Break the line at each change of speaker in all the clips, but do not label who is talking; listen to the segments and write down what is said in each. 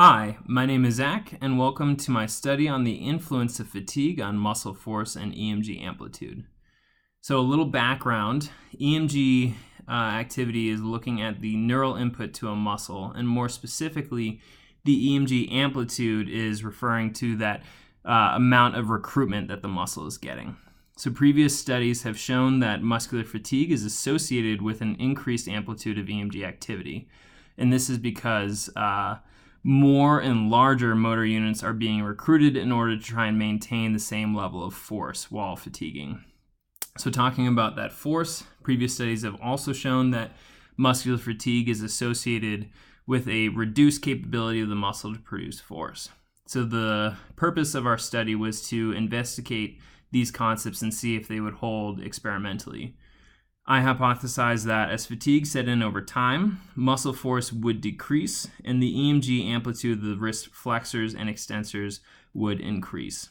Hi, my name is Zach, and welcome to my study on the influence of fatigue on muscle force and EMG amplitude. So a little background, EMG activity is looking at the neural input to a muscle, and more specifically, the EMG amplitude is referring to that amount of recruitment that the muscle is getting. So previous studies have shown that muscular fatigue is associated with an increased amplitude of EMG activity, and this is because more and larger motor units are being recruited in order to try and maintain the same level of force while fatiguing. So talking about that force, previous studies have also shown that muscular fatigue is associated with a reduced capability of the muscle to produce force. So the purpose of our study was to investigate these concepts and see if they would hold experimentally. I hypothesized that as fatigue set in over time, muscle force would decrease and the EMG amplitude of the wrist flexors and extensors would increase.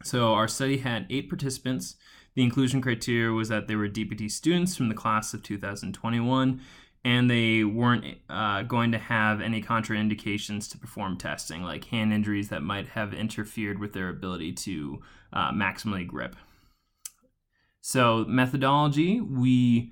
So our study had 8 participants. The inclusion criteria was that they were DPT students from the class of 2021, and they weren't going to have any contraindications to perform testing, like hand injuries that might have interfered with their ability to maximally grip. So methodology, we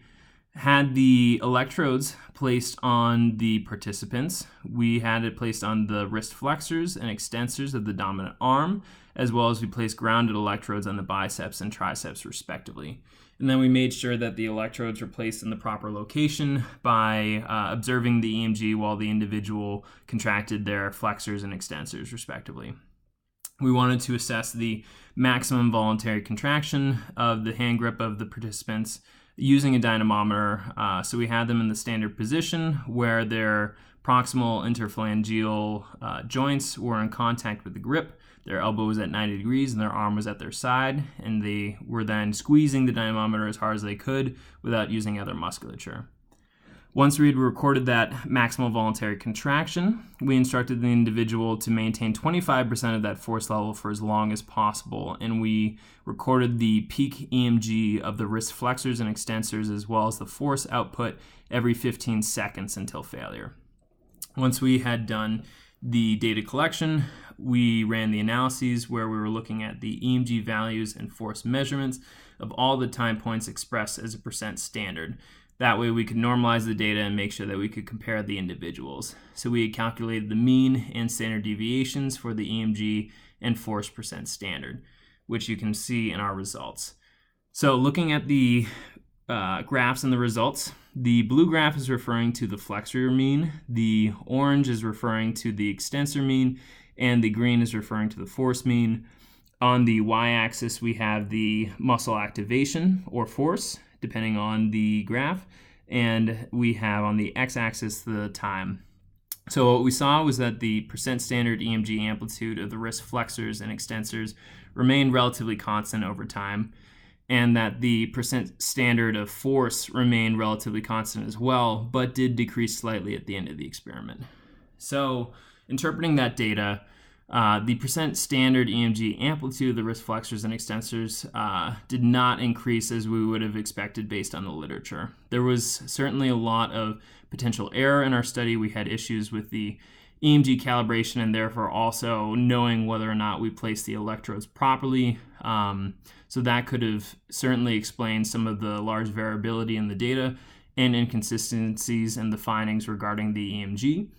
had the electrodes placed on the participants. We had it placed on the wrist flexors and extensors of the dominant arm, as well as we placed grounded electrodes on the biceps and triceps respectively. And then we made sure that the electrodes were placed in the proper location by observing the EMG while the individual contracted their flexors and extensors respectively. We wanted to assess the maximum voluntary contraction of the hand grip of the participants using a dynamometer. So we had them in the standard position where their proximal interphalangeal joints were in contact with the grip. Their elbow was at 90 degrees and their arm was at their side, and they were then squeezing the dynamometer as hard as they could without using other musculature. Once we had recorded that maximal voluntary contraction, we instructed the individual to maintain 25% of that force level for as long as possible, and we recorded the peak EMG of the wrist flexors and extensors as well as the force output every 15 seconds until failure. Once we had done the data collection, we ran the analyses where we were looking at the EMG values and force measurements of all the time points expressed as a percent standard. That way we could normalize the data and make sure that we could compare the individuals. So we had calculated the mean and standard deviations for the EMG and force percent standard, which you can see in our results. So looking at the graphs and the results, the blue graph is referring to the flexor mean, the orange is referring to the extensor mean, and the green is referring to the force mean. On the y-axis, we have the muscle activation or force, depending on the graph, and we have on the x-axis the time. So what we saw was that the percent standard EMG amplitude of the wrist flexors and extensors remained relatively constant over time, and that the percent standard of force remained relatively constant as well, but did decrease slightly at the end of the experiment. So interpreting that data, the percent standard EMG amplitude of the wrist flexors and extensors did not increase as we would have expected based on the literature. There was certainly a lot of potential error in our study. We had issues with the EMG calibration and therefore also knowing whether or not we placed the electrodes properly. So that could have certainly explained some of the large variability in the data and inconsistencies in the findings regarding the EMG.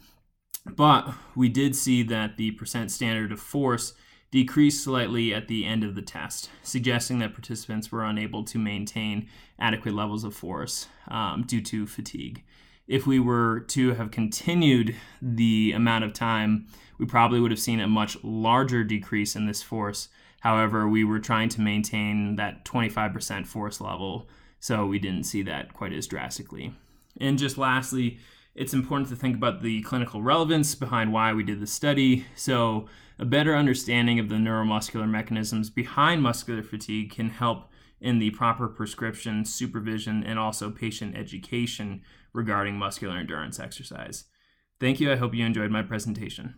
But we did see that the percent standard of force decreased slightly at the end of the test, suggesting that participants were unable to maintain adequate levels of force due to fatigue. If we were to have continued the amount of time, we probably would have seen a much larger decrease in this force. However, we were trying to maintain that 25% force level, so we didn't see that quite as drastically. And just lastly, it's important to think about the clinical relevance behind why we did the study. So a better understanding of the neuromuscular mechanisms behind muscular fatigue can help in the proper prescription, supervision, and also patient education regarding muscular endurance exercise. Thank you. I hope you enjoyed my presentation.